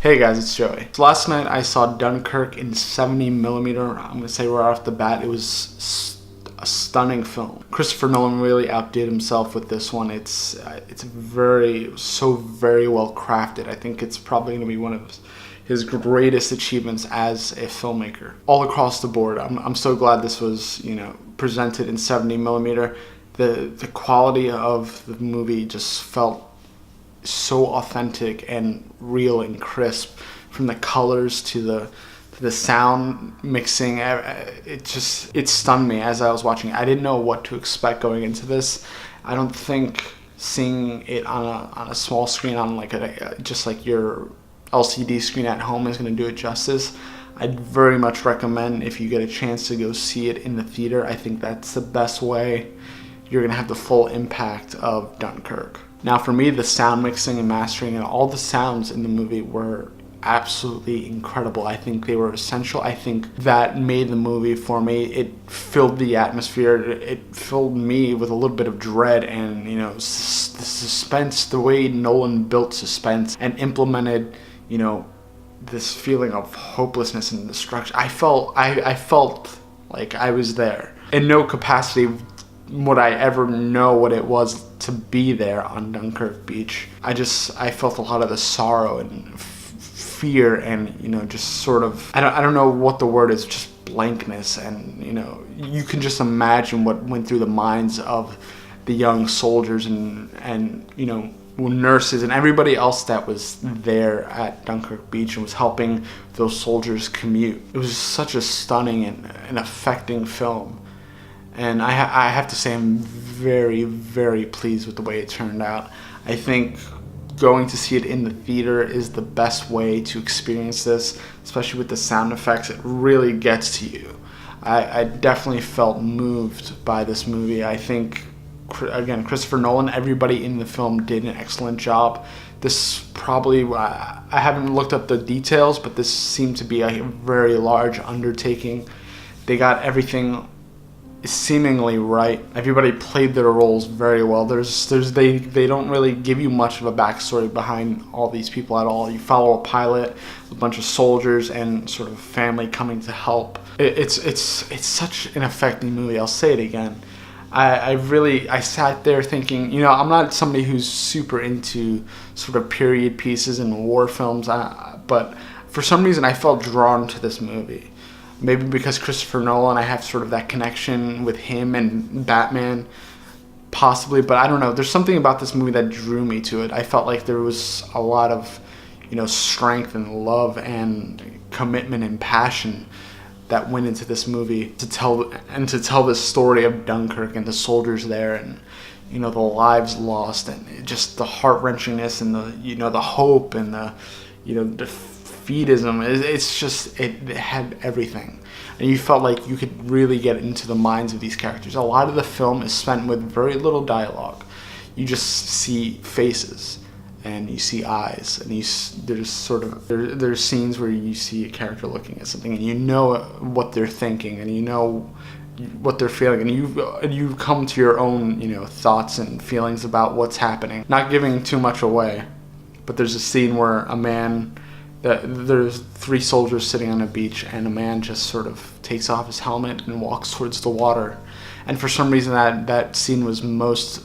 Hey guys, it's Joey. So last night I saw Dunkirk in 70mm. I'm gonna say right off the bat, it was a stunning film. Christopher Nolan really outdid himself with this one. It's very well crafted. I think it's probably gonna be one of his greatest achievements as a filmmaker. All across the board, I'm so glad this was presented in 70mm. The quality of the movie just felt so authentic and real and crisp, from the colors to the sound mixing. It stunned me as I was watching. I didn't know what to expect going into this. I don't think seeing it on a small screen, on like just like your LCD screen at home, is going to do it justice. I'd very much recommend, if you get a chance, to go see it in the theater. I think that's the best way you're going to have the full impact of Dunkirk. Now for me, the sound mixing and mastering and all the sounds in the movie were absolutely incredible. I think they were essential. I think that made the movie for me. It filled the atmosphere. It filled me with a little bit of dread and the suspense, the way Nolan built suspense and implemented this feeling of hopelessness and destruction. I felt like I was there. In no capacity would I ever know what it was to be there on Dunkirk Beach. I felt a lot of the sorrow and fear and just sort of, I don't know what the word is, just blankness. And you can just imagine what went through the minds of the young soldiers and nurses and everybody else that was there at Dunkirk Beach and was helping those soldiers commute. It was such a stunning and affecting film. And I have to say, I'm very, very pleased with the way it turned out. I think going to see it in the theater is the best way to experience this, especially with the sound effects. It really gets to you. I definitely felt moved by this movie. I think, again, Christopher Nolan, everybody in the film did an excellent job. This probably, I haven't looked up the details, but this seemed to be a very large undertaking. They got everything seemingly right. Everybody played their roles very well. They don't really give you much of a backstory behind all these people at all. You follow a pilot, a bunch of soldiers, and sort of family coming to help. It's such an affecting movie. I'll say it again. I sat there thinking, I'm not somebody who's super into sort of period pieces and war films, but for some reason I felt drawn to this movie. Maybe because Christopher Nolan, I have sort of that connection with him and Batman, possibly, but I don't know. There's something about this movie that drew me to it. I felt like there was a lot of, strength and love and commitment and passion that went into this movie to tell this story of Dunkirk and the soldiers there and, the lives lost and just the heart-wrenchingness and the hope and the defeatism. It had everything, and you felt like you could really get into the minds of these characters. A lot of the film is spent with very little dialogue. You just see faces and you see eyes, and there's scenes where you see a character looking at something and you know what they're thinking and you know what they're feeling, and you come to your own thoughts and feelings about what's happening. Not giving too much away, but there's a scene where there's 3 soldiers sitting on a beach, and a man just sort of takes off his helmet and walks towards the water. And for some reason that scene was most,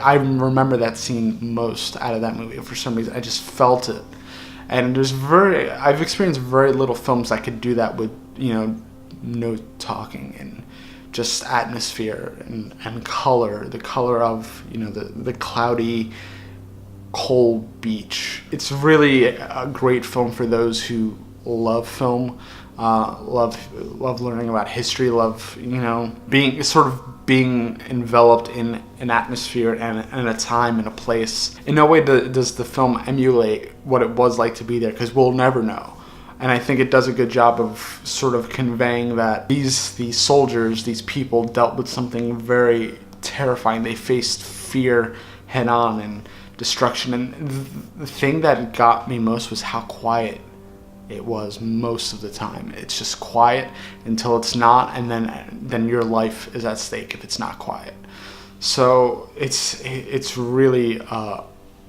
I remember that scene most out of that movie. For some reason I just felt it. And I've experienced very little films that could do that with, no talking and just atmosphere and color. The color of, the cloudy, cold beach. It's really a great film for those who love film, love learning about history, love being enveloped in an atmosphere and a time and a place. In no way does the film emulate what it was like to be there, because we'll never know. And I think it does a good job of sort of conveying that these soldiers, these people, dealt with something very terrifying. They faced fear head on and destruction, and the thing that got me most was how quiet it was most of the time. It's just quiet until it's not, and then your life is at stake if it's not quiet. So it's really a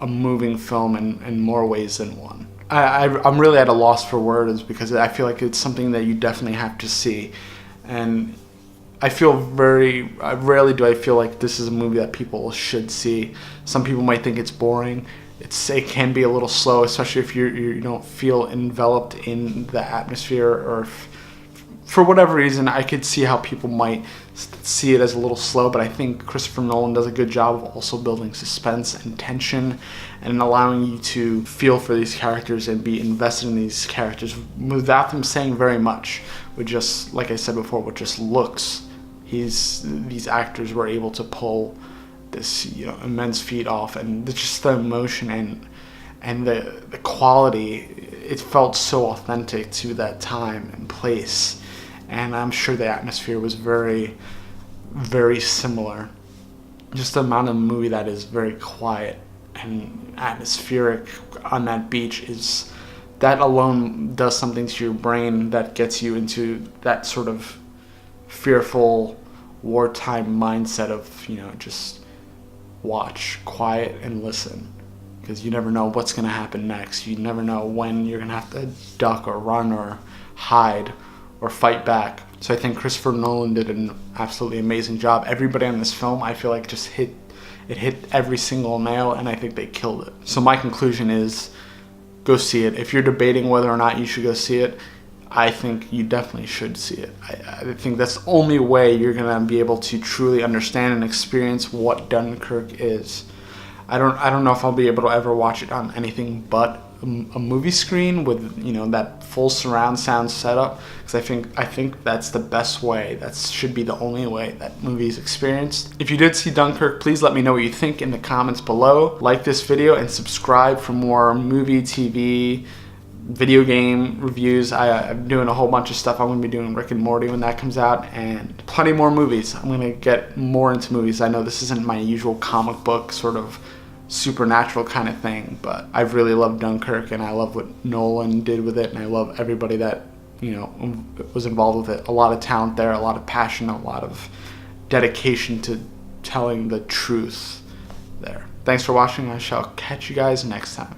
moving film in more ways than one. I'm really at a loss for words because I feel like it's something that you definitely have to see. And I feel rarely do I feel like this is a movie that people should see. Some people might think it's boring. It can be a little slow, especially if you don't feel enveloped in the atmosphere, or if, for whatever reason, I could see how people might see it as a little slow. But I think Christopher Nolan does a good job of also building suspense and tension and allowing you to feel for these characters and be invested in these characters without them saying very much. With just, like I said before, with just looks, these actors were able to pull this immense feat off, and just the emotion and the quality. It felt so authentic to that time and place, and I'm sure the atmosphere was very, very similar. Just the amount of the movie that is very quiet and atmospheric on that beach, that alone does something to your brain that gets you into that sort of fearful wartime mindset of just watch, quiet, and listen, because you never know what's going to happen next. You never know when you're going to have to duck or run or hide or fight back. So I think Christopher Nolan did an absolutely amazing job. Everybody on this film, I feel like, just hit every single nail, and I think they killed it. So my conclusion is, go see it. If you're debating whether or not you should go see it, I think you definitely should see it. I think that's the only way you're going to be able to truly understand and experience what Dunkirk is. I don't know if I'll be able to ever watch it on anything but a movie screen with that full surround sound setup, because I think that's the best way. That should be the only way that movie is experienced. If you did see Dunkirk, please let me know what you think in the comments below. Like this video and subscribe for more movie, TV, video game reviews. I'm doing a whole bunch of stuff. I'm going to be doing Rick and Morty when that comes out, and plenty more movies. I'm going to get more into movies. I know this isn't my usual comic book sort of supernatural kind of thing, but I've really loved Dunkirk, and I love what Nolan did with it, and I love everybody that was involved with it. A lot of talent there, a lot of passion, a lot of dedication to telling the truth there. Thanks for watching. I shall catch you guys next time.